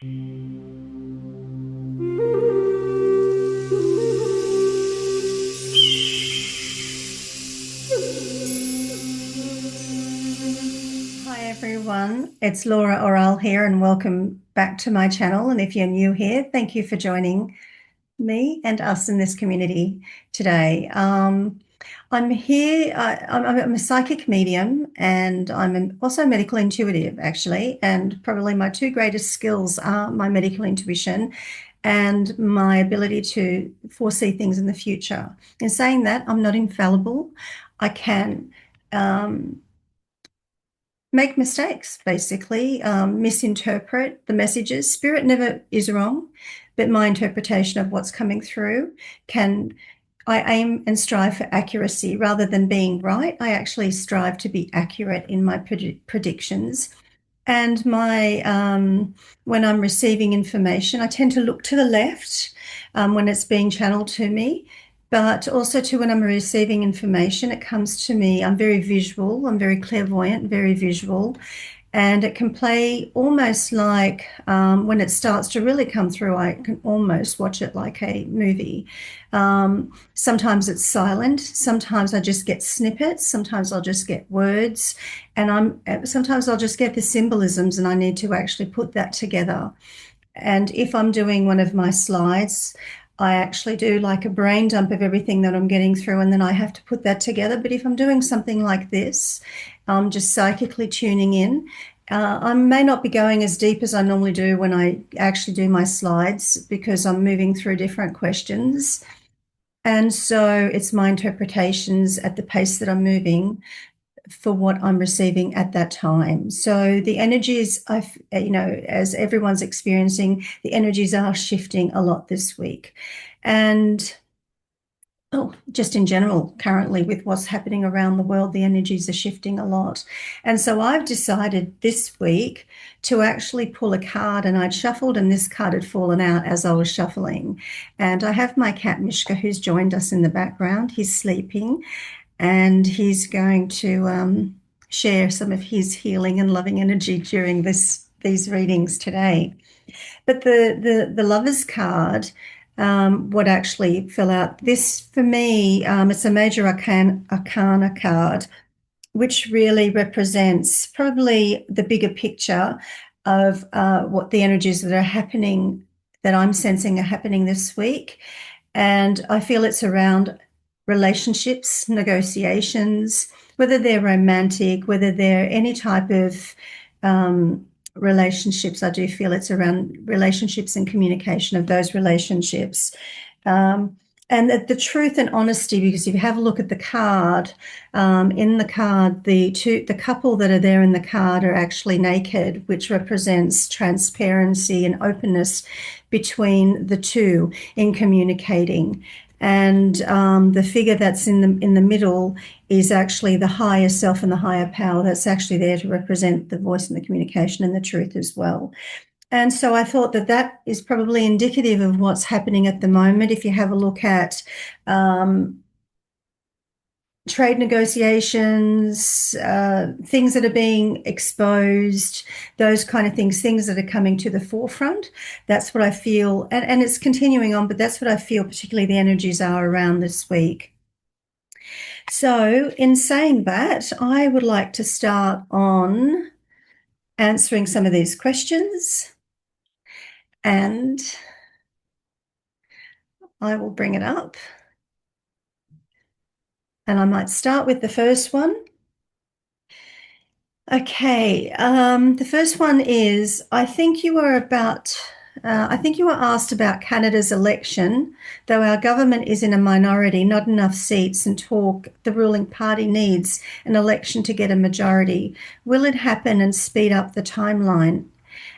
Hi everyone, it's Laura Aural here and welcome back to my channel. And if you're new here, thank you for joining me and us in this community today. I'm here, I'm a psychic medium and also a medical intuitive actually, and probably my two greatest skills are my medical intuition and my ability to foresee things in the future. In saying that, I'm not infallible. I can make mistakes, basically, misinterpret the messages. Spirit never is wrong, but my interpretation of what's coming through I aim and strive for accuracy rather than being right. I actually strive to be accurate in my predictions. And when I'm receiving information, I tend to look to the left when it's being channeled to me, but also to when I'm receiving information, it comes to me. I'm very visual. I'm very clairvoyant, very visual. And it can play almost like when it starts to really come through, I can almost watch it like a movie. Sometimes it's silent. Sometimes I just get snippets. Sometimes I'll just get words. And sometimes I'll just get the symbolisms and I need to actually put that together. And if I'm doing one of my slides, I actually do like a brain dump of everything that I'm getting through, and then I have to put that together. But if I'm doing something like this, I'm just psychically tuning in. I may not be going as deep as I normally do when I actually do my slides because I'm moving through different questions. And so it's my interpretations at the pace that I'm moving for what I'm receiving at that time. So the energies, as everyone's experiencing, the energies are shifting a lot this week. And just in general, currently with what's happening around the world, the energies are shifting a lot. And so I've decided this week to actually pull a card, and I'd shuffled and this card had fallen out as I was shuffling. And I have my cat Mishka, who's joined us in the background. He's sleeping and he's going to share some of his healing and loving energy during these readings today. But the Lover's card, what actually fell out, this for me, it's a major arcana card, which really represents probably the bigger picture of what the energies that are happening, that I'm sensing are happening this week. And I feel it's around relationships, negotiations, whether they're romantic, whether they're any type of relationships. I do feel it's around relationships and communication of those relationships. And the truth and honesty, because if you have a look at the card, in the card, the couple that are there in the card are actually naked, which represents transparency and openness between the two in communicating. And the figure that's in the middle is actually the higher self and the higher power that's actually there to represent the voice and the communication and the truth as well. And so I thought that is probably indicative of what's happening at the moment. If you have a look at trade negotiations, things that are being exposed, those kind of things that are coming to the forefront. That's what I feel, and it's continuing on, but that's what I feel particularly the energies are around this week. So in saying that, I would like to start on answering some of these questions. And I will bring it up. And I might start with the first one. Okay, the first one is, I think you were asked about Canada's election. Though our government is in a minority, not enough seats, and talk, the ruling party needs an election to get a majority. Will it happen and speed up the timeline?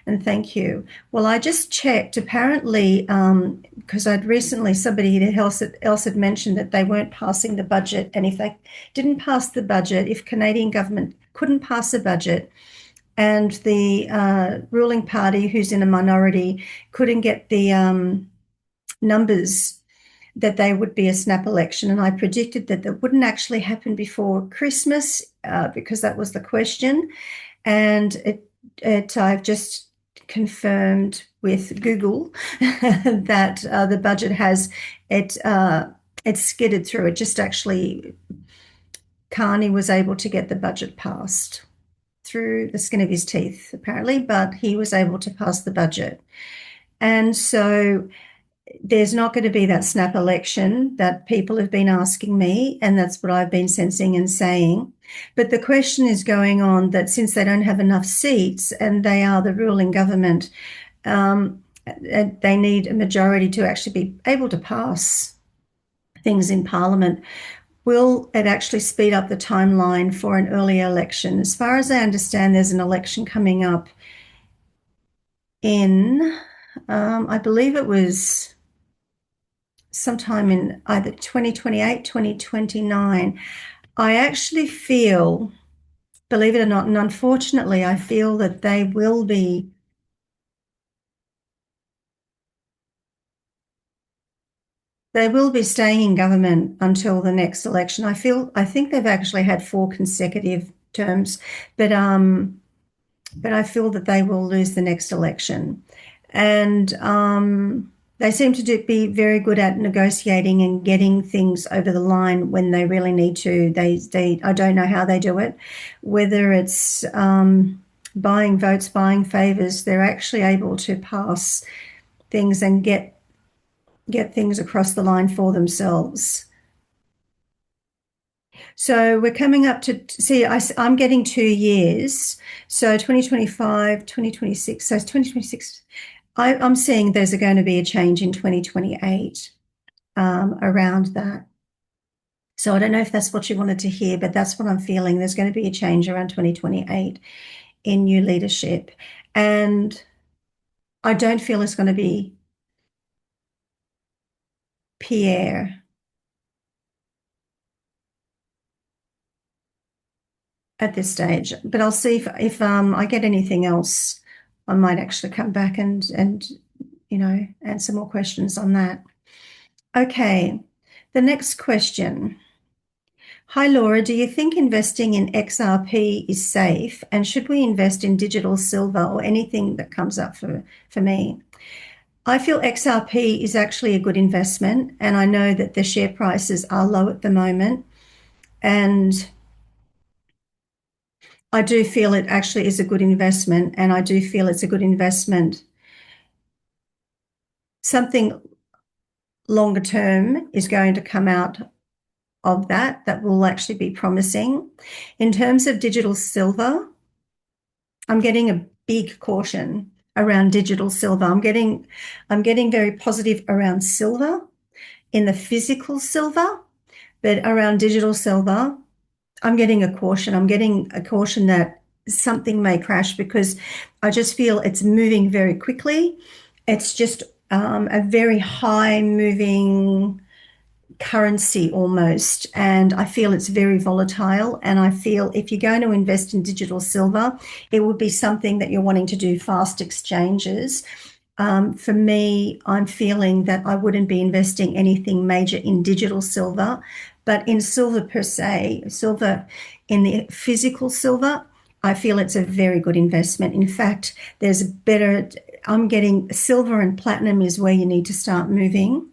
And thank you. Well, I just checked. Apparently, because somebody else had mentioned that they weren't passing the budget, and if they didn't pass the budget, if Canadian government couldn't pass a budget, and the ruling party, who's in a minority, couldn't get the numbers, that they would be a snap election. And I predicted that wouldn't actually happen before Christmas because that was the question. And I've just confirmed with Google that the budget has it's skidded through. It just actually Carney was able to get the budget passed through the skin of his teeth, apparently, but he was able to pass the budget. And so there's not going to be that snap election that people have been asking me, and that's what I've been sensing and saying. But the question is going on that since they don't have enough seats and they are the ruling government, they need a majority to actually be able to pass things in Parliament. Will it actually speed up the timeline for an earlier election? As far as I understand, there's an election coming up in, I believe it was sometime in either 2028, 2029. I actually feel, believe it or not, and unfortunately, I feel that they will be staying in government until the next election. I think they've actually had 4 consecutive terms, but I feel that they will lose the next election. And they seem to be very good at negotiating and getting things over the line when they really need to. I don't know how they do it, whether it's buying votes, buying favors. They're actually able to pass things and get things across the line for themselves. So we're coming up to see, I'm getting 2 years. So 2025, 2026. So 2026, I'm seeing there's going to be a change in 2028 around that. So I don't know if that's what you wanted to hear, but that's what I'm feeling. There's going to be a change around 2028 in new leadership. And I don't feel it's going to be Pierre at this stage, but I'll see if I get anything else. I might actually come back and answer more questions on that. Okay, the next question. Hi Laura, do you think investing in XRP is safe, and should we invest in digital silver or anything that comes up for me? I feel XRP is actually a good investment, and I know that the share prices are low at the moment, and I do feel it actually is a good investment, and I do feel it's a good investment. Something longer term is going to come out of that will actually be promising. In terms of digital silver, I'm getting a big caution around digital silver. I'm getting very positive around silver in the physical silver, but around digital silver, I'm getting a caution. I'm getting a caution that something may crash because I just feel it's moving very quickly. It's just a very high moving currency almost, and I feel it's very volatile. And I feel if you're going to invest in digital silver, it would be something that you're wanting to do fast exchanges. For me, I'm feeling that I wouldn't be investing anything major in digital silver, but in silver per se, silver in the physical silver, I feel it's a very good investment. In fact, I'm getting silver and platinum is where you need to start moving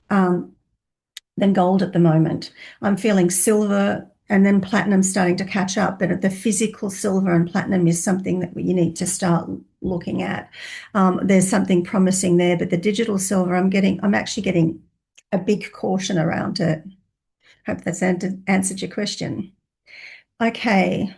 than gold at the moment. I'm feeling silver and then platinum starting to catch up, but the physical silver and platinum is something that you need to start looking at. There's something promising there, but the digital silver, I'm actually getting a big caution around it. Hope that's answered your question. Okay.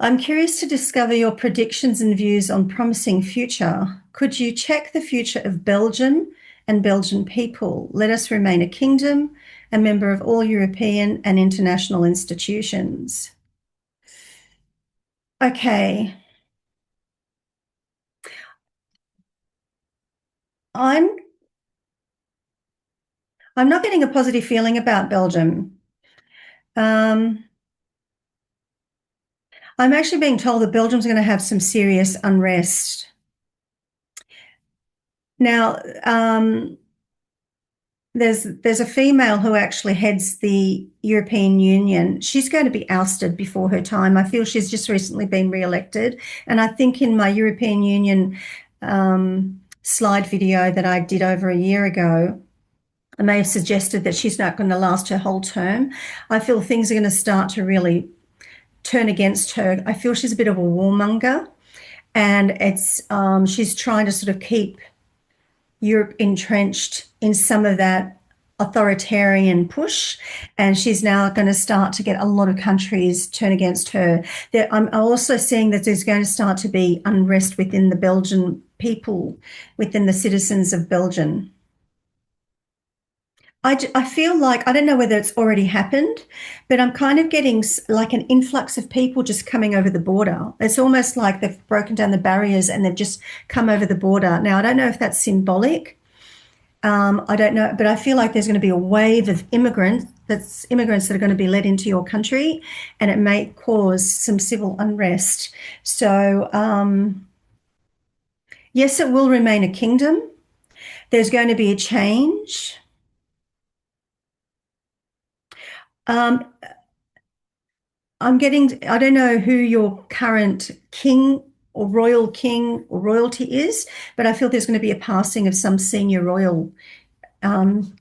I'm curious to discover your predictions and views on promising future. Could you check the future of Belgium and Belgian people? Let us remain a kingdom, a member of all European and international institutions. Okay. I'm not getting a positive feeling about Belgium. I'm actually being told that Belgium's going to have some serious unrest. Now, there's a female who actually heads the European Union. She's going to be ousted before her time. I feel she's just recently been re-elected, and I think in my European Union slide video that I did over a year ago, I may have suggested that she's not going to last her whole term. I feel things are going to start to really turn against her. I feel she's a bit of a warmonger, and it's she's trying to sort of keep Europe entrenched in some of that authoritarian push, and she's now going to start to get a lot of countries turn against her. I'm also seeing that there's going to start to be unrest within the Belgian people, within the citizens of Belgium. I feel like, I don't know whether it's already happened, but I'm kind of getting like an influx of people just coming over the border. It's almost like they've broken down the barriers and they've just come over the border. Now, I don't know if that's symbolic. I don't know, but I feel like there's going to be a wave of immigrants that are going to be let into your country, and it may cause some civil unrest. So, yes, it will remain a kingdom. There's going to be a change. Um, I don't know who your current king or royalty is, but I feel there's going to be a passing of some senior royal um,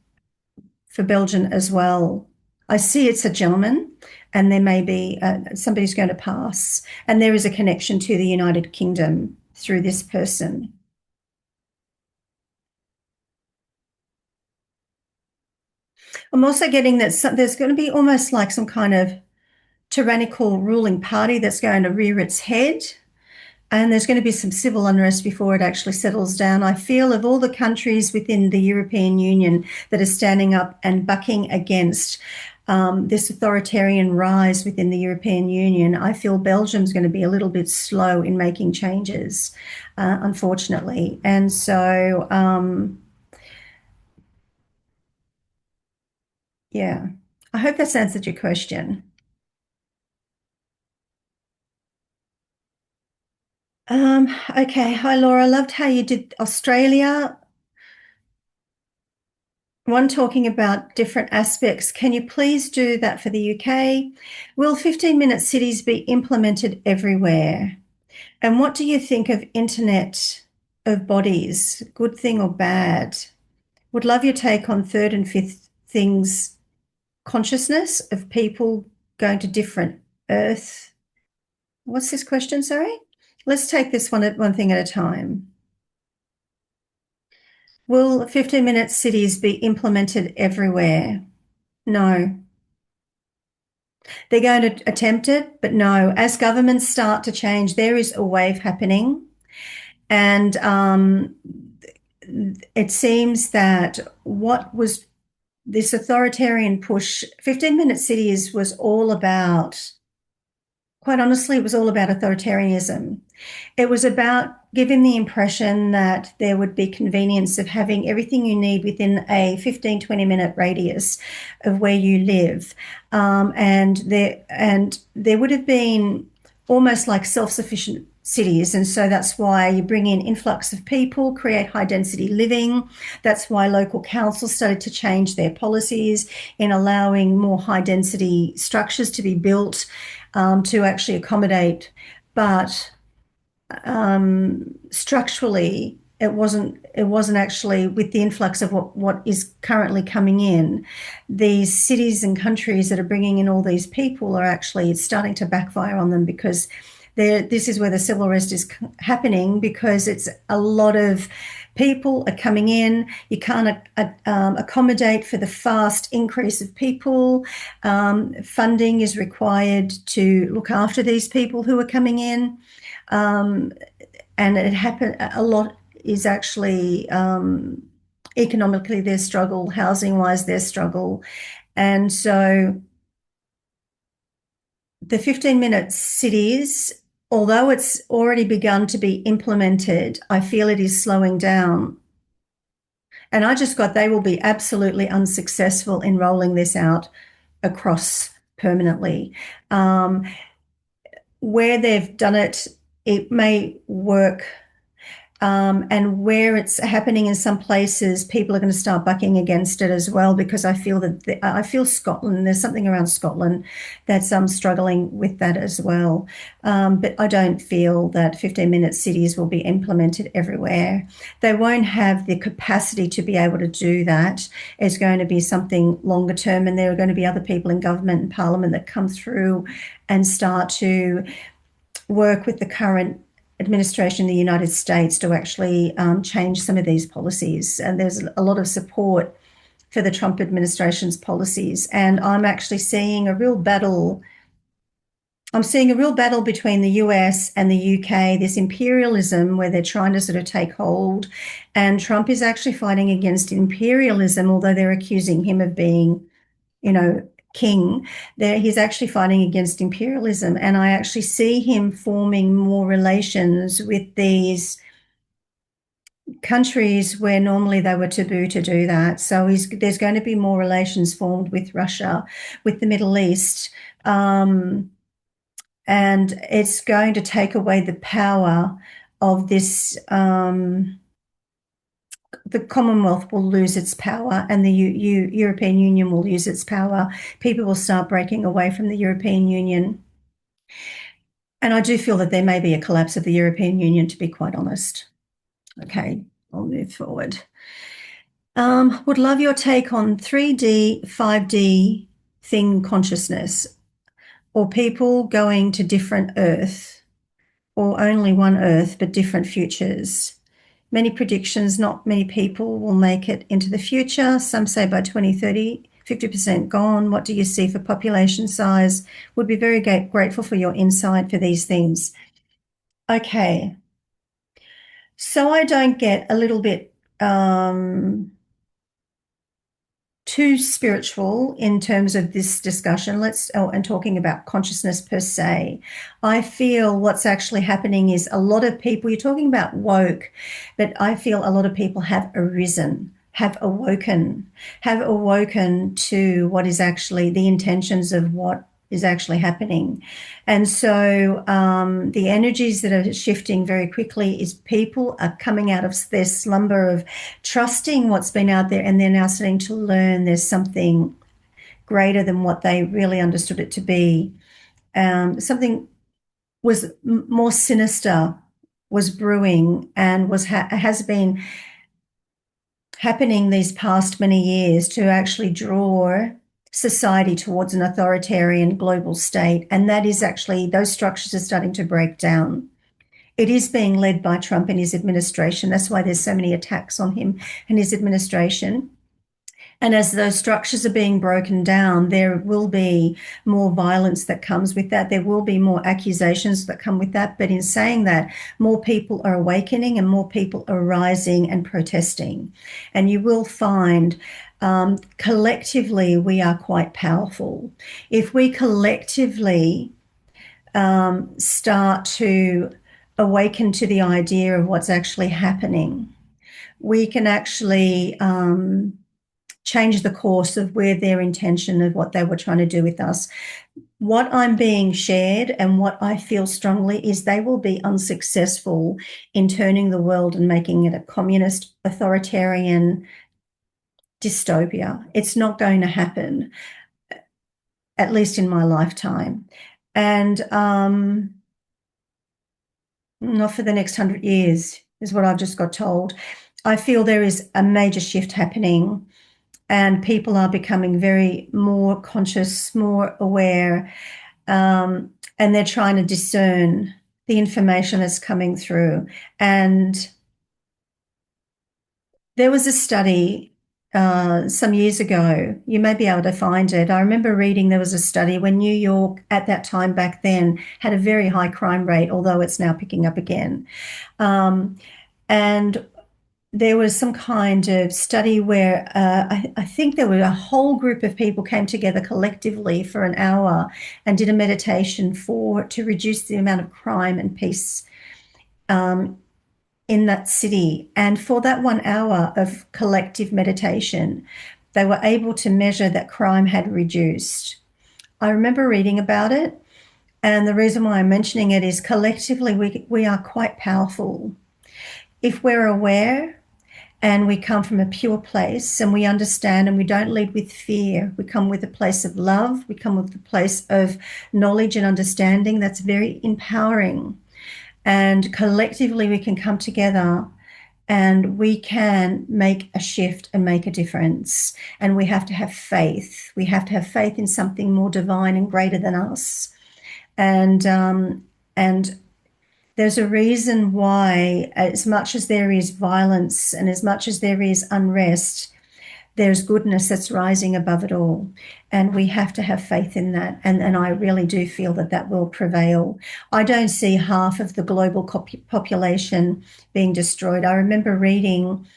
for Belgium as well. I see it's a gentleman, and there may be somebody's going to pass, and there is a connection to the United Kingdom through this person. I'm also getting that there's going to be almost like some kind of tyrannical ruling party that's going to rear its head. And there's going to be some civil unrest before it actually settles down. I feel of all the countries within the European Union that are standing up and bucking against this authoritarian rise within the European Union, I feel Belgium's going to be a little bit slow in making changes, unfortunately. And so, yeah, I hope that's answered your question. Okay. Hi, Laura. Loved how you did Australia. One talking about different aspects. Can you please do that for the UK? Will 15-minute cities be implemented everywhere? And what do you think of internet of bodies? Good thing or bad? Would love your take on third and fifth things, consciousness of people going to different Earth. What's this question? Sorry. Let's take this one thing at a time. Will 15-minute cities be implemented everywhere? No. They're going to attempt it, but no. As governments start to change, there is a wave happening. And it seems that what was this authoritarian push, 15-minute cities was all about, quite honestly, it was all about authoritarianism. It was about giving the impression that there would be convenience of having everything you need within a 15, 20-minute radius of where you live. And there would have been almost like self-sufficient cities. And so that's why you bring in influx of people, create high density living. That's why local councils started to change their policies in allowing more high density structures to be built to actually accommodate. But structurally, it wasn't actually, with the influx of what is currently coming in, these cities and countries that are bringing in all these people are actually, it's starting to backfire on them, because this is where the civil unrest is happening, because it's a lot of people are coming in. You can't accommodate for the fast increase of people. Funding is required to look after these people who are coming in. And it happened, a lot is actually economically their struggle, housing wise their struggle. And so the 15-minute cities, although it's already begun to be implemented, I feel it is slowing down. And I just got, they will be absolutely unsuccessful in rolling this out across permanently. Where they've done it, it may work. And where it's happening in some places, people are going to start bucking against it as well, because I feel that I feel Scotland, there's something around Scotland that's struggling with that as well. But I don't feel that 15-minute cities will be implemented everywhere. They won't have the capacity to be able to do that. It's going to be something longer term, and there are going to be other people in government and parliament that come through and start to work with the current administration in the United States to actually change some of these policies. And there's a lot of support for the Trump administration's policies. And I'm actually seeing a real battle. I'm seeing a real battle between the US and the UK, this imperialism where they're trying to sort of take hold. And Trump is actually fighting against imperialism, although they're accusing him of being, king. There, he's actually fighting against imperialism, and I actually see him forming more relations with these countries where normally they were taboo to do that. So there's going to be more relations formed with Russia, with the Middle East, and it's going to take away the power of this. The Commonwealth will lose its power, and the European Union will lose its power. People will start breaking away from the European Union. And I do feel that there may be a collapse of the European Union, to be quite honest. Okay, I'll move forward. Would love your take on 3D, 5D thing consciousness, or people going to different Earth, or only one Earth, but different futures. Many predictions, not many people will make it into the future. Some say by 2030, 50% gone. What do you see for population size? Would be very grateful for your insight for these things. Okay. So I don't get a little bit too spiritual in terms of this discussion. And talking about consciousness per se. I feel what's actually happening is a lot of people, you're talking about woke, but I feel a lot of people have arisen, have awoken to what is actually the intentions of what is actually happening. And so the energies that are shifting very quickly is people are coming out of their slumber of trusting what's been out there, and they're now starting to learn there's something greater than what they really understood it to be. Something was more sinister was brewing and has been happening these past many years to actually draw society towards an authoritarian global state. And that is actually, those structures are starting to break down. It is being led by Trump and his administration. That's why there's so many attacks on him and his administration. And as those structures are being broken down, there will be more violence that comes with that. There will be more accusations that come with that. But in saying that, more people are awakening and more people are rising and protesting. And you will find collectively we are quite powerful. If we collectively start to awaken to the idea of what's actually happening, we can actually change the course of where their intention of what they were trying to do with us. What I'm being shared and what I feel strongly is they will be unsuccessful in turning the world and making it a communist, authoritarian dystopia. It's not going to happen, at least in my lifetime. And not for the next 100 years is what I've just got told. I feel there is a major shift happening, and people are becoming very more conscious, more aware, and they're trying to discern the information that's coming through. And there was a study some years ago, you may be able to find it. I remember reading there was a study when New York at that time back then had a very high crime rate, although it's now picking up again. And there was some kind of study where I think there were a whole group of people came together collectively for an hour and did a meditation to reduce the amount of crime and peace in that city. And for that 1 hour of collective meditation, they were able to measure that crime had reduced. I remember reading about it, and the reason why I'm mentioning it is collectively we are quite powerful. if we're aware and we come from a pure place and we understand and we don't lead with fear, we come with a place of love, we come with a place of knowledge and understanding, that's very empowering. And collectively we can come together and we can make a shift and make a difference. And we have to have faith. We have to have faith in something more divine and greater than us. And there's a reason why, as much as there is violence and as much as there is unrest, there's goodness that's rising above it all. And we have to have faith in that. And I really do feel that that will prevail. I don't see half of the global population being destroyed. I remember reading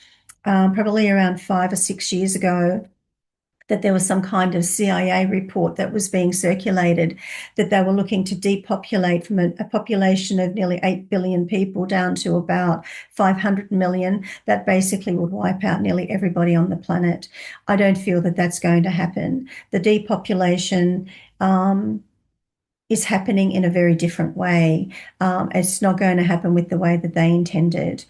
probably around 5 or 6 years ago that there was some kind of CIA report that was being circulated, that they were looking to depopulate from a population of nearly 8 billion people down to about 500 million. That basically would wipe out nearly everybody on the planet. I don't feel that that's going to happen. The depopulation is happening in a very different way. It's not going to happen with the way that they intended.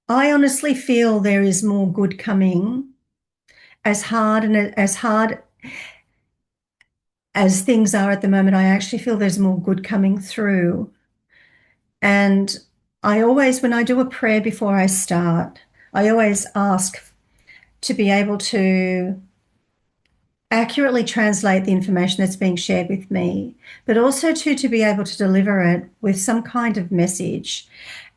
I honestly feel there is more good coming. As hard as things are at the moment, I actually feel there's more good coming through. And I always, when I do a prayer before I start, I always ask to be able to accurately translate the information that's being shared with me, but also to be able to deliver it with some kind of message.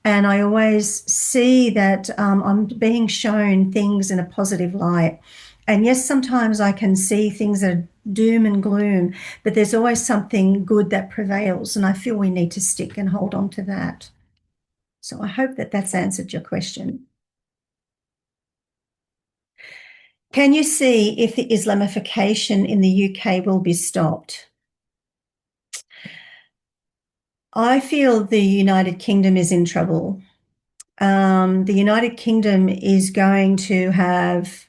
And I always see that I'm being shown things in a positive light. And yes, sometimes I can see things that are doom and gloom, but there's always something good that prevails. And I feel we need to stick and hold on to that. So I hope that that's answered your question. Can you see if the Islamification in the UK will be stopped? I feel the United Kingdom is in trouble. The United Kingdom is going to have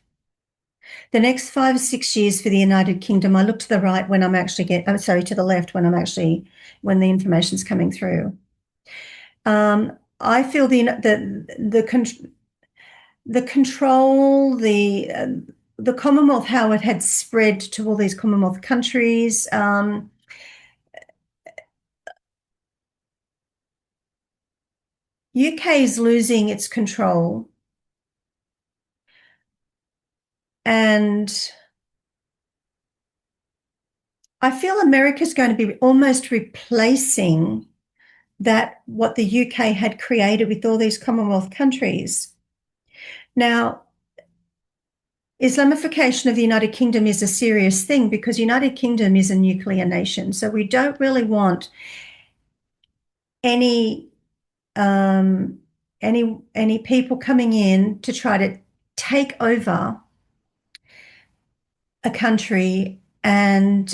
the next 5 or 6 years for the United Kingdom. I look to the right when I'm actually to the left when I'm actually, when the information's coming through. I feel the control, the Commonwealth, how it had spread to all these Commonwealth countries. UK is losing its control. And I feel America's going to be almost replacing that, what the UK had created with all these Commonwealth countries. Now, Islamification of the United Kingdom is a serious thing because the United Kingdom is a nuclear nation. So we don't really want any any people coming in to try to take over a country and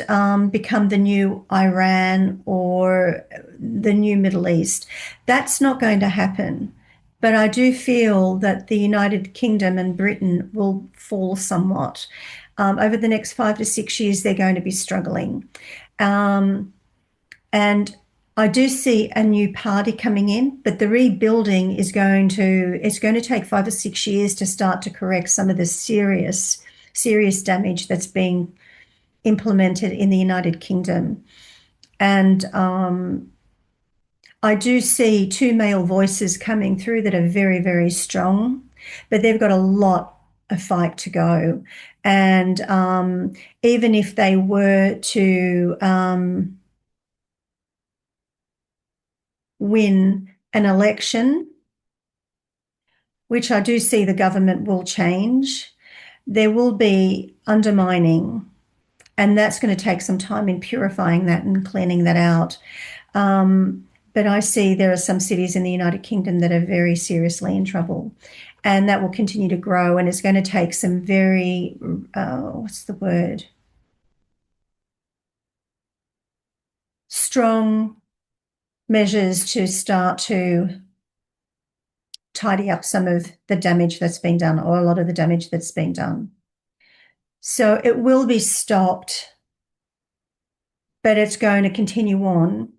become the new Iran or the new Middle East. That's not going to happen. But I do feel that the United Kingdom and Britain will fall somewhat. Over the next 5 to 6 years, they're going to be struggling. And I do see a new party coming in, but the rebuilding it's going to take 5 or 6 years to start to correct some of the serious damage that's being implemented in the United Kingdom. And I do see two male voices coming through that are very, very strong, but they've got a lot of fight to go. And even if they were to win an election, which I do see the government will change, there will be undermining, and that's going to take some time in purifying that and cleaning that out. But I see there are some cities in the United Kingdom that are very seriously in trouble, and that will continue to grow, and it's going to take some very, what's the word? Strong measures to start to tidy up some of the damage that's been done, or a lot of the damage that's been done. So it will be stopped, but it's going to continue on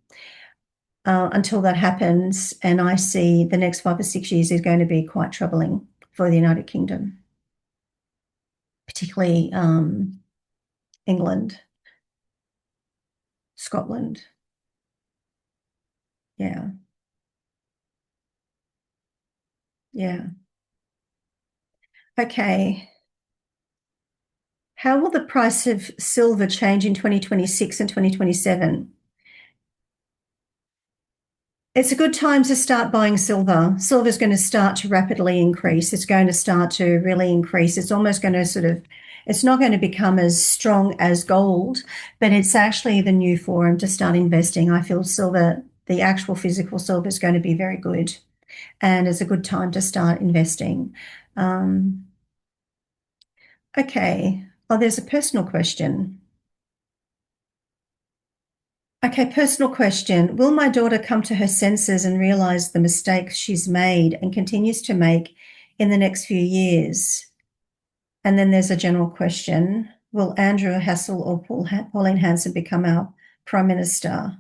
until that happens. And I see the next 5 or 6 years is going to be quite troubling for the United Kingdom, particularly England, Scotland. Yeah. Yeah. Okay. How will the price of silver change in 2026 and 2027? It's a good time to start buying silver. Silver is going to start to rapidly increase. It's going to start to really increase. It's almost going to it's not going to become as strong as gold, but it's actually the new forum to start investing. I feel silver, the actual physical silver, is going to be very good, and it's a good time to start investing. Okay. Oh, there's a personal question. Okay, personal question. Will my daughter come to her senses and realize the mistakes she's made and continues to make in the next few years? And then there's a general question. Will Andrew Hassel or Pauline Hanson become our Prime Minister?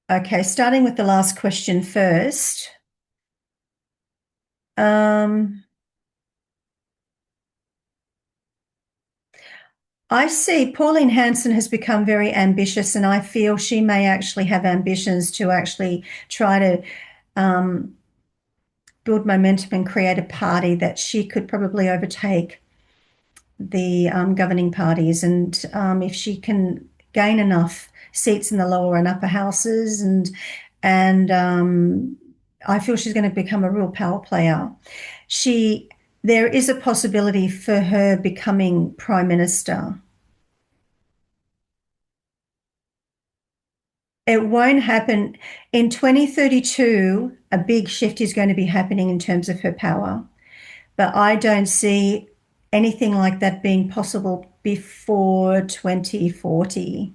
Okay, starting with the last question first. I see Pauline Hanson has become very ambitious, and I feel she may actually have ambitions to actually try to build momentum and create a party that she could probably overtake the governing parties. And if she can gain enough seats in the lower and upper houses, and I feel she's going to become a real power player. There is a possibility for her becoming Prime Minister. It won't happen. In 2032, a big shift is going to be happening in terms of her power. But I don't see anything like that being possible before 2040.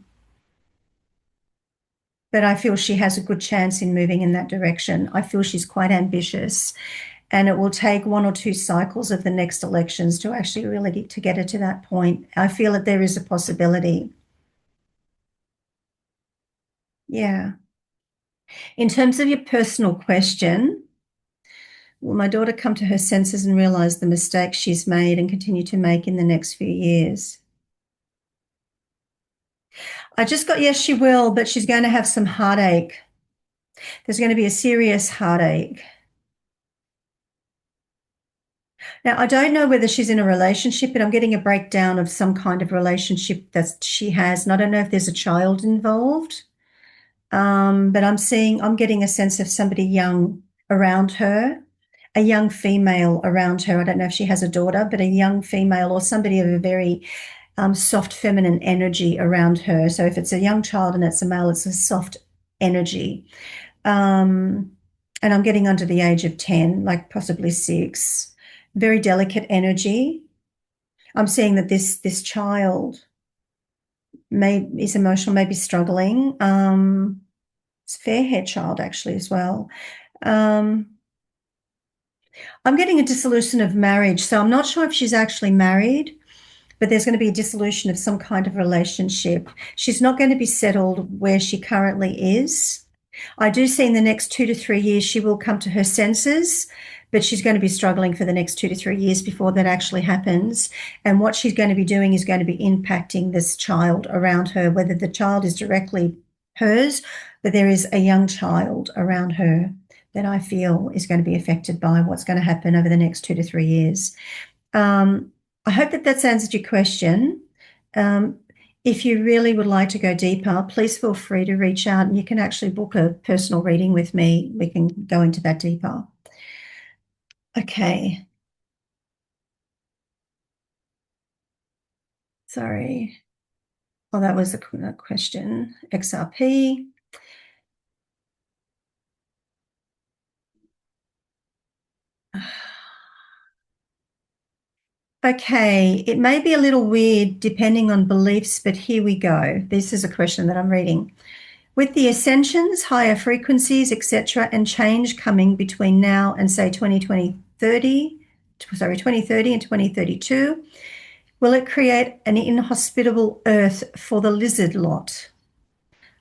But I feel she has a good chance in moving in that direction. I feel she's quite ambitious, and it will take 1 or 2 cycles of the next elections to actually really get her to that point. I feel that there is a possibility. Yeah. In terms of your personal question, will my daughter come to her senses and realize the mistakes she's made and continue to make in the next few years? I just got, yes, she will, but she's going to have some heartache. There's going to be a serious heartache. Now, I don't know whether she's in a relationship, but I'm getting a breakdown of some kind of relationship that she has. And I don't know if there's a child involved. But I'm getting a sense of somebody young around her, a young female around her. I don't know if she has a daughter, but a young female or somebody of a very soft feminine energy around her. So if it's a young child and it's a male, it's a soft energy. And I'm getting under the age of 10, like possibly 6. Very delicate energy. I'm seeing that this child is emotional, maybe struggling. It's a fair-haired child actually as well. I'm getting a dissolution of marriage. So I'm not sure if she's actually married, but there's going to be a dissolution of some kind of relationship. She's not going to be settled where she currently is. I do see in the next 2 to 3 years she will come to her senses, but she's going to be struggling for the next 2 to 3 years before that actually happens. And what she's going to be doing is going to be impacting this child around her, whether the child is directly hers, but there is a young child around her that I feel is going to be affected by what's going to happen over the next 2 to 3 years. I hope that that's answered your question. If you really would like to go deeper, please feel free to reach out, and you can actually book a personal reading with me. We can go into that deeper. Okay. Sorry. Oh, that was a question. XRP. Okay, it may be a little weird depending on beliefs, but here we go. This is a question that I'm reading. With the ascensions, higher frequencies, etc., and change coming between now and say 2020, 2030 and 2032. Will it create an inhospitable Earth for the lizard lot?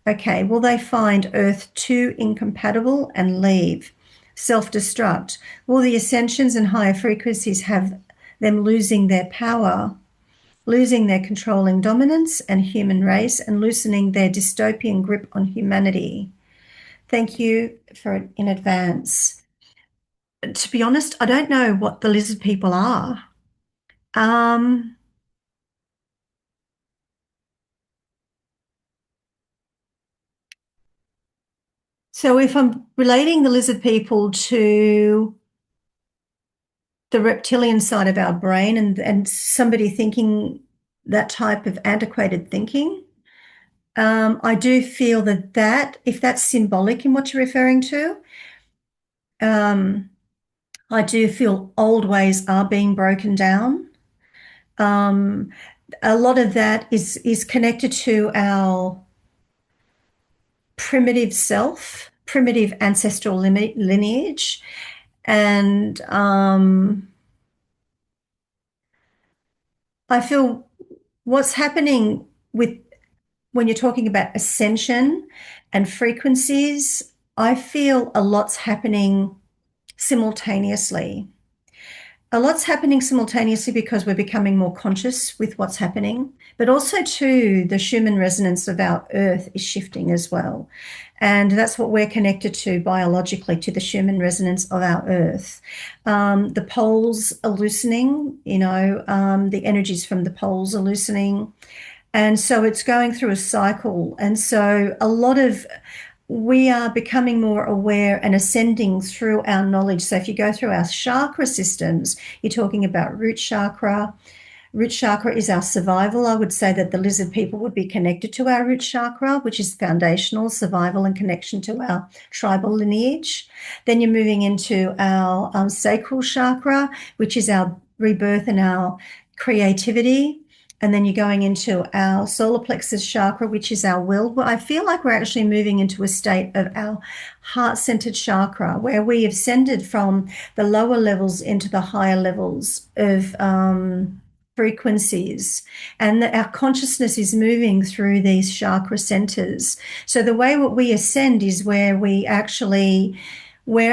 Okay, will they find Earth too incompatible and leave? Self-destruct. Will the ascensions and higher frequencies have them losing their power, losing their controlling dominance and human race, and loosening their dystopian grip on humanity? Thank you for it in advance. To be honest, I don't know what the lizard people are. So if I'm relating the lizard people to the reptilian side of our brain and somebody thinking that type of antiquated thinking, I do feel that if that's symbolic in what you're referring to, I do feel old ways are being broken down. A lot of that is connected to our primitive self, primitive ancestral lineage, and I feel what's happening with when you're talking about ascension and frequencies, I feel a lot's happening simultaneously. A lot's happening simultaneously because we're becoming more conscious with what's happening, but also too, the Schumann resonance of our earth is shifting as well. And that's what we're connected to biologically, to the Schumann resonance of our earth. The poles are loosening, the energies from the poles are loosening. And so it's going through a cycle. And so we are becoming more aware and ascending through our knowledge. So if you go through our chakra systems, you're talking about root chakra. Root chakra is our survival. I would say that the lizard people would be connected to our root chakra, which is foundational survival and connection to our tribal lineage. Then you're moving into our sacral chakra, which is our rebirth and our creativity. And then you're going into our solar plexus chakra, which is our will. Well, I feel like we're actually moving into a state of our heart-centered chakra, where we have ascended from the lower levels into the higher levels of frequencies, and that our consciousness is moving through these chakra centers. So the way what we ascend is where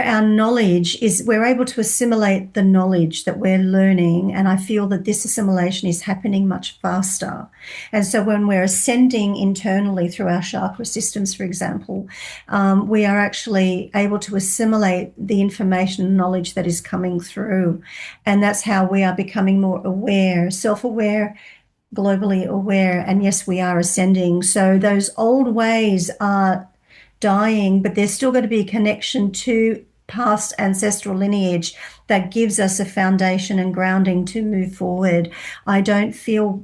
our knowledge is, we're able to assimilate the knowledge that we're learning. And I feel that this assimilation is happening much faster. And so when we're ascending internally through our chakra systems, for example, we are actually able to assimilate the information and knowledge that is coming through. And that's how we are becoming more aware, self-aware, globally aware. And yes, we are ascending. So those old ways are dying, but there's still going to be a connection to past ancestral lineage that gives us a foundation and grounding to move forward. I don't feel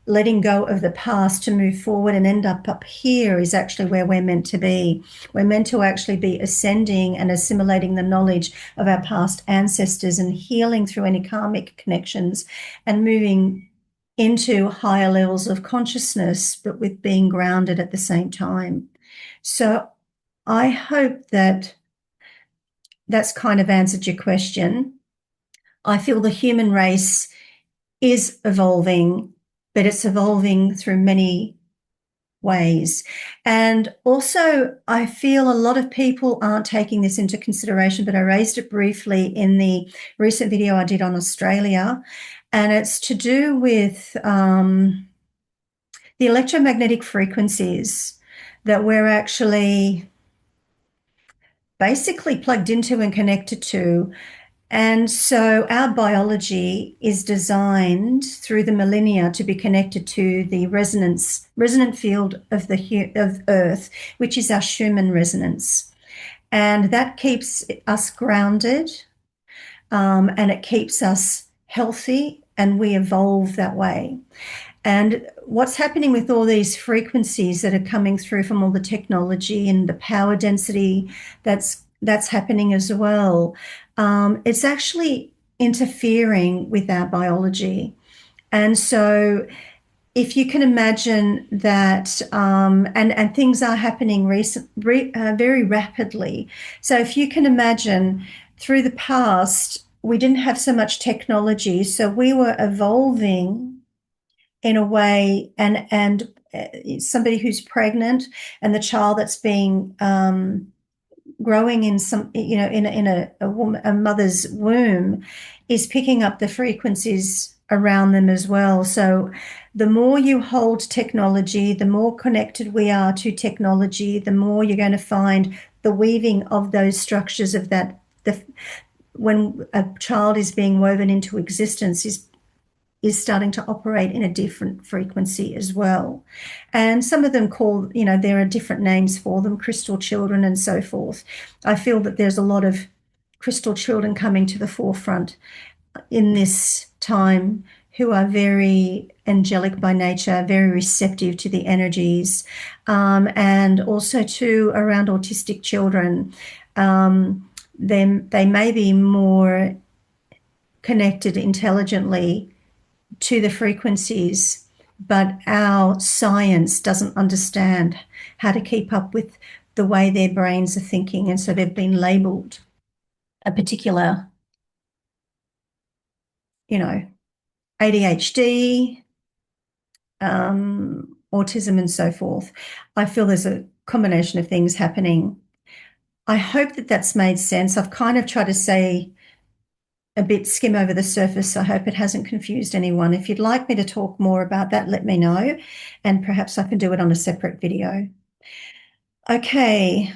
letting go of the past to move forward and end up here is actually where we're meant to be. We're meant to actually be ascending and assimilating the knowledge of our past ancestors and healing through any karmic connections and moving into higher levels of consciousness, but with being grounded at the same time. So I hope that that's kind of answered your question. I feel the human race is evolving, but it's evolving through many ways. And also, I feel a lot of people aren't taking this into consideration, but I raised it briefly in the recent video I did on Australia. And it's to do with the electromagnetic frequencies that we're actually basically plugged into and connected to. And so our biology is designed through the millennia to be connected to the resonant field of Earth, which is our Schumann resonance. And that keeps us grounded, and it keeps us healthy, and we evolve that way. And what's happening with all these frequencies that are coming through from all the technology and the power density that's happening as well, it's actually interfering with our biology. And so if you can imagine that, and things are happening very rapidly. So if you can imagine through the past, we didn't have so much technology, so we were evolving in a way, and somebody who's pregnant and the child that's being growing in some, a mother's womb is picking up the frequencies around them as well. So the more you hold technology, the more connected we are to technology, the more you're going to find the weaving of those structures of that. When a child is being woven into existence is starting to operate in a different frequency as well. And some of them call, there are different names for them, crystal children and so forth. I feel that there's a lot of crystal children coming to the forefront in this time who are very angelic by nature, very receptive to the energies, and also too around autistic children. They may be more connected intelligently to the frequencies, but our science doesn't understand how to keep up with the way their brains are thinking. And so they've been labeled a particular, ADHD, autism, and so forth. I feel there's a combination of things happening. I hope that that's made sense. I've kind of tried to say a bit, skim over the surface. I hope it hasn't confused anyone. If you'd like me to talk more about that, let me know, and perhaps I can do it on a separate video. Okay.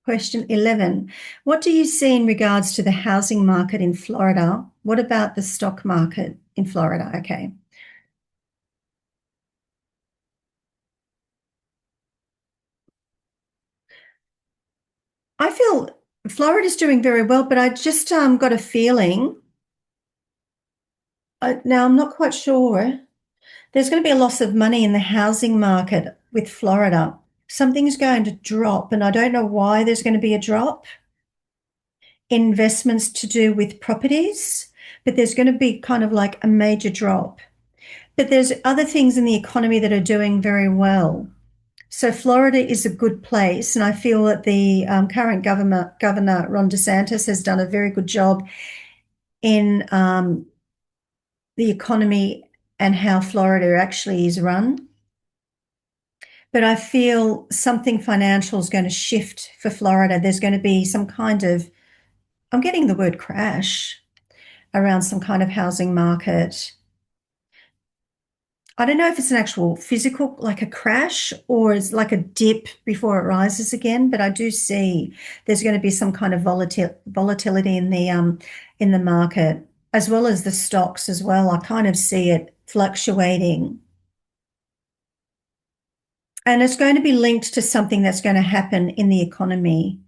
Question 11. What do you see in regards to the housing market in Florida? What about the stock market in Florida? Okay. I feel Florida's doing very well, but I just got a feeling. Now, I'm not quite sure. There's going to be a loss of money in the housing market with Florida. Something's going to drop, and I don't know why there's going to be a drop. Investments to do with properties, but there's going to be kind of like a major drop. But there's other things in the economy that are doing very well. So Florida is a good place, and I feel that the current Governor Ron DeSantis has done a very good job in the economy and how Florida actually is run. But I feel something financial is going to shift for Florida. There's going to be some kind of, I'm getting the word crash around some kind of housing market. I don't know if it's an actual physical, like a crash, or it's like a dip before it rises again, but I do see there's going to be some kind of volatility in the market, as well as the stocks as well. I kind of see it fluctuating. And it's going to be linked to something that's going to happen in the economy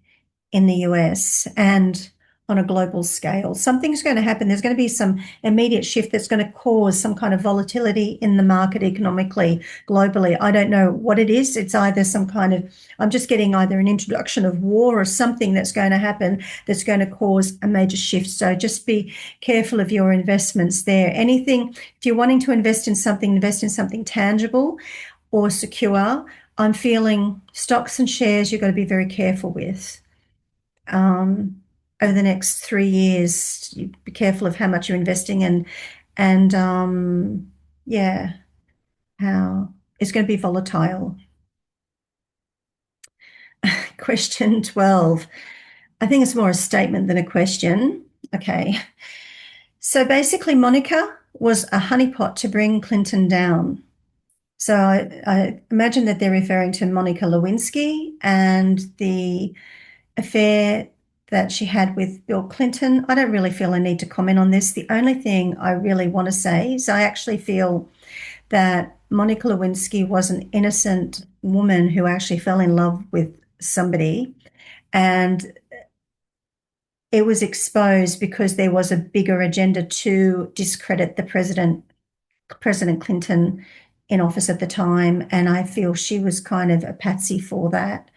in the US and on a global scale. Something's going to happen. There's going to be some immediate shift that's going to cause some kind of volatility in the market economically, globally. I don't know what it is. It's either some kind of, I'm just getting either an introduction of war or something that's going to happen that's going to cause a major shift. So just be careful of your investments there. Anything, if you're wanting to invest in something tangible or secure. I'm feeling stocks and shares you've got to be very careful with. Over the next 3 years, you be careful of how much you're investing and how it's going to be volatile. Question 12. I think it's more a statement than a question. Okay. So basically, Monica was a honeypot to bring Clinton down. So I imagine that they're referring to Monica Lewinsky and the affair that she had with Bill Clinton. I don't really feel a need to comment on this. The only thing I really want to say is I actually feel that Monica Lewinsky was an innocent woman who actually fell in love with somebody, and it was exposed because there was a bigger agenda to discredit the President Clinton in office at the time, and I feel she was kind of a patsy for that.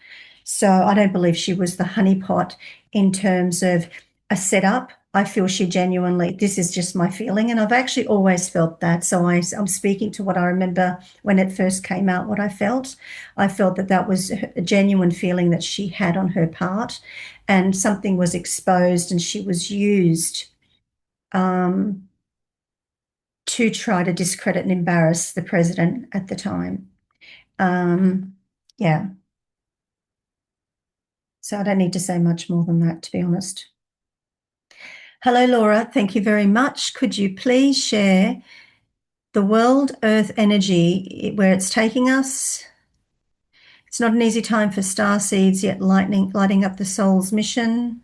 So I don't believe she was the honeypot in terms of a setup. I feel she genuinely, this is just my feeling. And I've actually always felt that. So I'm speaking to what I remember when it first came out, what I felt. I felt that that was a genuine feeling that she had on her part, and something was exposed and she was used um, to try to discredit and embarrass the president at the time. Yeah. So I don't need to say much more than that, to be honest. Hello, Laura. Thank you very much. Could you please share the world earth energy, where it's taking us? It's not an easy time for star seeds, yet lighting up the soul's mission.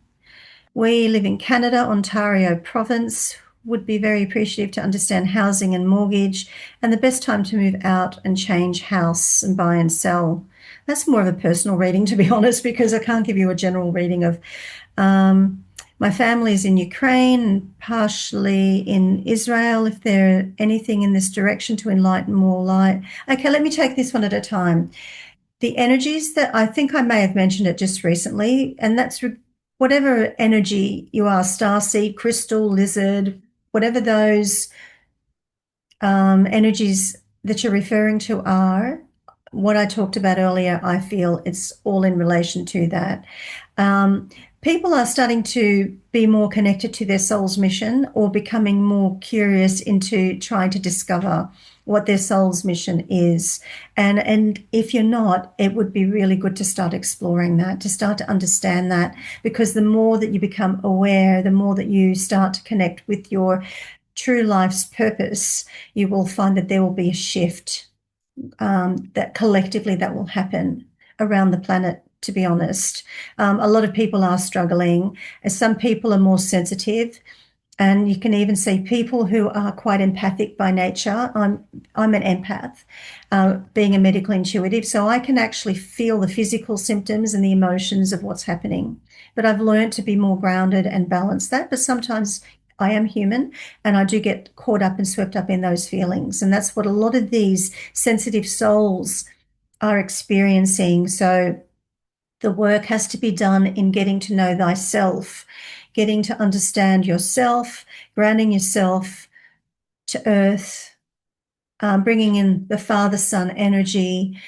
We live in Canada, Ontario province. Would be very appreciative to understand housing and mortgage and the best time to move out and change house and buy and sell. That's more of a personal reading, to be honest, because I can't give you a general reading of my family is in Ukraine and partially in Israel. If there anything in this direction to enlighten more light. Okay, let me take this one at a time. The energies that I think I may have mentioned it just recently, and that's whatever energy you are, starseed, crystal, lizard, whatever those energies that you're referring to are, what I talked about earlier, I feel it's all in relation to that. People are starting to be more connected to their soul's mission, or becoming more curious into trying to discover what their soul's mission is. And if you're not, it would be really good to start exploring that, to start to understand that, because the more that you become aware, the more that you start to connect with your true life's purpose, you will find that there will be a shift, that collectively that will happen around the planet, to be honest. A lot of people are struggling. Some people are more sensitive, and you can even see people who are quite empathic by nature. I'm an empath, being a medical intuitive, so I can actually feel the physical symptoms and the emotions of what's happening. But I've learned to be more grounded and balance that. But sometimes I am human and I do get caught up and swept up in those feelings. And that's what a lot of these sensitive souls are experiencing. So the work has to be done in getting to know thyself, getting to understand yourself, grounding yourself to earth, bringing in the Father Son energy,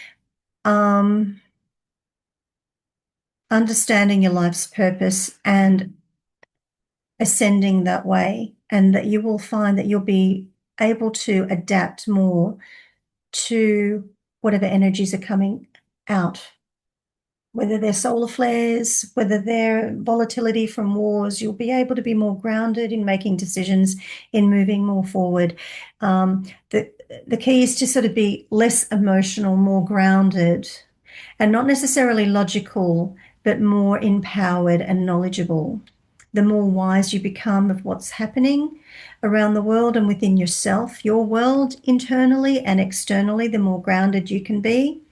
understanding your life's purpose and ascending that way. And that you will find that you'll be able to adapt more to whatever energies are coming out, whether they're solar flares, whether they're volatility from wars. You'll be able to be more grounded in making decisions, in moving more forward. The key is to sort of be less emotional, more grounded, and not necessarily logical, but more empowered and knowledgeable. The more wise you become of what's happening around the world and within yourself, your world, internally and externally, the more grounded you can be.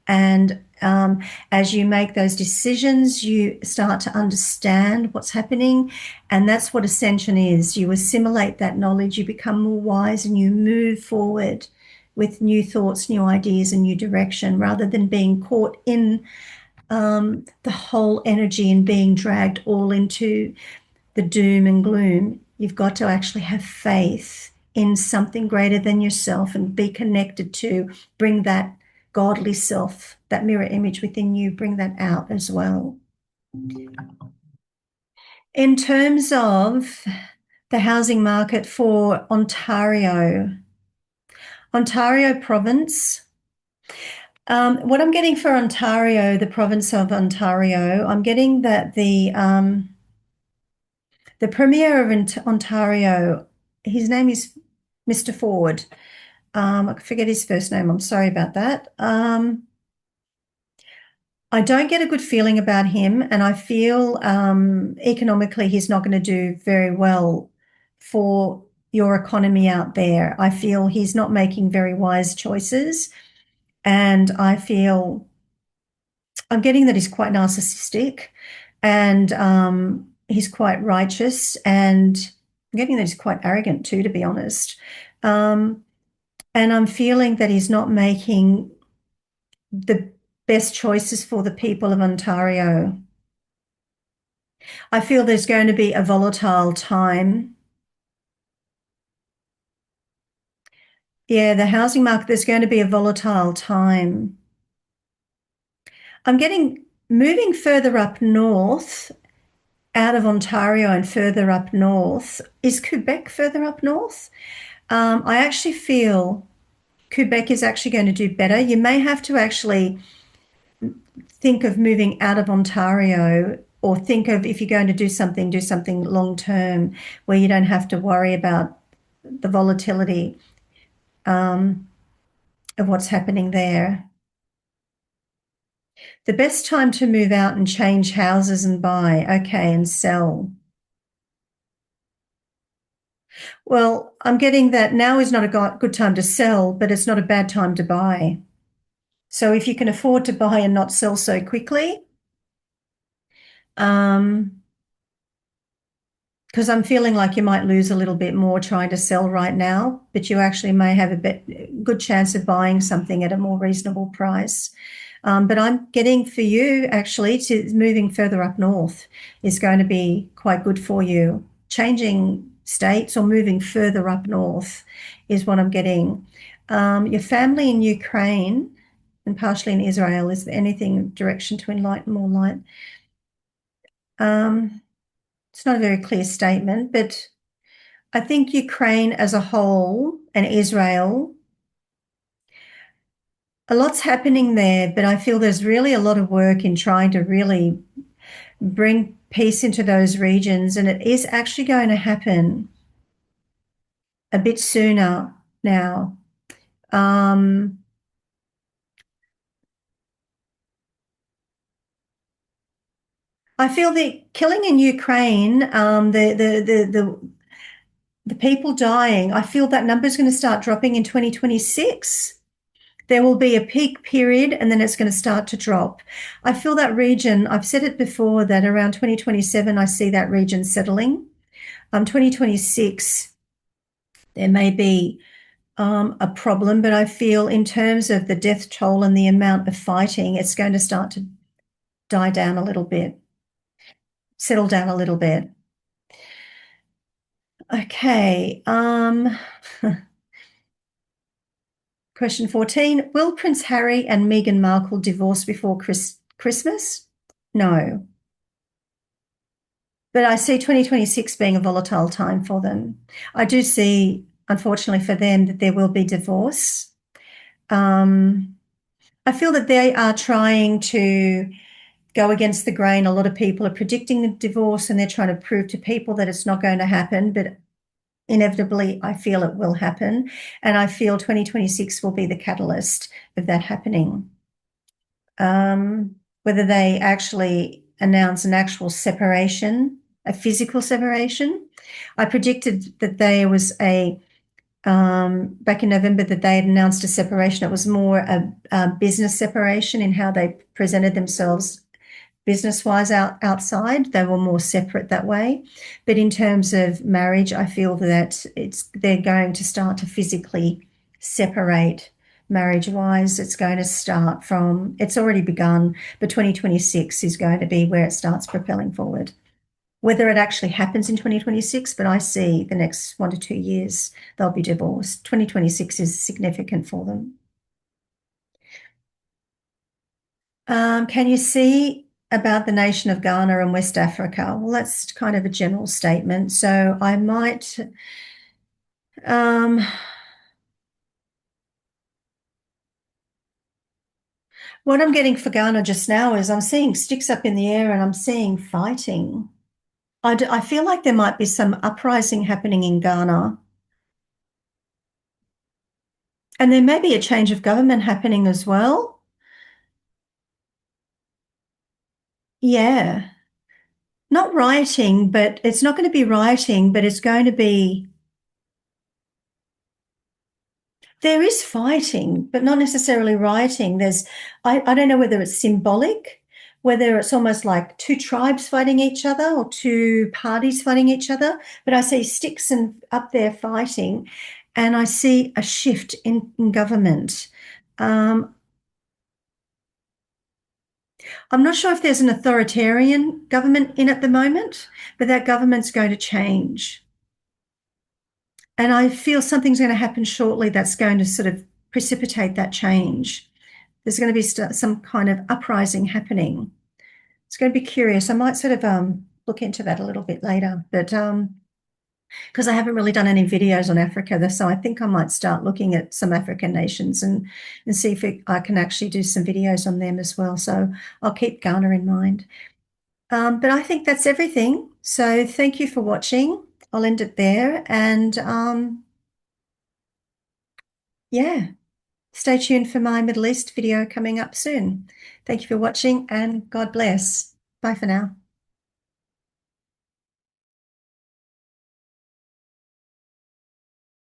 And as you make those decisions, you start to understand what's happening. And that's what Ascension is. You assimilate that knowledge, you become more wise, and you move forward with new thoughts, new ideas, and new direction, rather than being caught in the whole energy and being dragged all into the doom and gloom. You've got to actually have faith in something greater than yourself and be connected to bring that godly self, that mirror image within you, bring that out as well. In terms of the housing market for Ontario province, what I'm getting for Ontario, the province of Ontario, I'm getting that the Premier of Ontario, his name is Mr. Ford. I forget his first name. I'm sorry about that. I don't get a good feeling about him, and I feel economically he's not going to do very well for your economy out there. I feel he's not making very wise choices, and I feel I'm getting that he's quite narcissistic, and he's quite righteous, and I'm getting that he's quite arrogant too, to be honest. And I'm feeling that he's not making the best choices for the people of Ontario. I feel there's going to be a volatile time. Yeah, the housing market, there's going to be a volatile time. I'm getting moving further up north, out of Ontario and further up north. Is Quebec further up north? I actually feel Quebec is actually going to do better. You may have to actually think of moving out of Ontario, or think of, if you're going to do something long term where you don't have to worry about the volatility of what's happening there. The best time to move out and change houses and buy, okay, and sell. Well, I'm getting that now is not a good time to sell, but it's not a bad time to buy. So if you can afford to buy and not sell so quickly, because I'm feeling like you might lose a little bit more trying to sell right now, but you actually may have a good chance of buying something at a more reasonable price. But I'm getting for you actually to moving further up north is going to be quite good for you. Changing states or moving further up north is what I'm getting. Your family in Ukraine and partially in Israel, is there anything direction to enlighten more light? It's not a very clear statement, but I think Ukraine as a whole and Israel, a lot's happening there, but I feel there's really a lot of work in trying to really bring peace into those regions, and it is actually going to happen a bit sooner now. I feel the killing in Ukraine, the people dying, I feel that number is going to start dropping in 2026. There will be a peak period and then it's going to start to drop. I feel that region, I've said it before, that around 2027, I see that region settling. 2026, there may be a problem, but I feel in terms of the death toll and the amount of fighting, it's going to start to die down a little bit, settle down a little bit. Okay. Question 14. Will Prince Harry and Meghan Markle divorce before Christmas? No. But I see 2026 being a volatile time for them. I do see, unfortunately for them, that there will be divorce. I feel that they are trying to go against the grain. A lot of people are predicting the divorce and they're trying to prove to people that it's not going to happen, but inevitably I feel it will happen. And I feel 2026 will be the catalyst of that happening. Whether they actually announce an actual separation, a physical separation. I predicted that there was back in November, that they had announced a separation. It was more a business separation in how they presented themselves business-wise outside. They were more separate that way. But in terms of marriage, I feel that they're going to start to physically separate marriage-wise. It's going to start from, it's already begun, but 2026 is going to be where it starts propelling forward. Whether it actually happens in 2026, but I see the next 1 to 2 years, they'll be divorced. 2026 is significant for them. Can you see about the nation of Ghana and West Africa? Well, that's kind of a general statement. So I might, what I'm getting for Ghana just now is I'm seeing sticks up in the air and I'm seeing fighting. I feel like there might be some uprising happening in Ghana. And there may be a change of government happening as well. Yeah. Not rioting, but it's not going to be rioting, but it's going to be, there is fighting, but not necessarily rioting. I don't know whether it's symbolic, whether it's almost like two tribes fighting each other or two parties fighting each other, but I see sticks and up there fighting, and I see a shift in government. I'm not sure if there's an authoritarian government in at the moment, but that government's going to change. And I feel something's going to happen shortly that's going to sort of precipitate that change. There's going to be some kind of uprising happening. It's going to be curious. I might sort of look into that a little bit later, but because I haven't really done any videos on Africa, so I think I might start looking at some African nations and see if I can actually do some videos on them as well. So I'll keep Ghana in mind. But I think that's everything. So thank you for watching. I'll end it there. And yeah, stay tuned for my Middle East video coming up soon. Thank you for watching and God bless. Bye for now.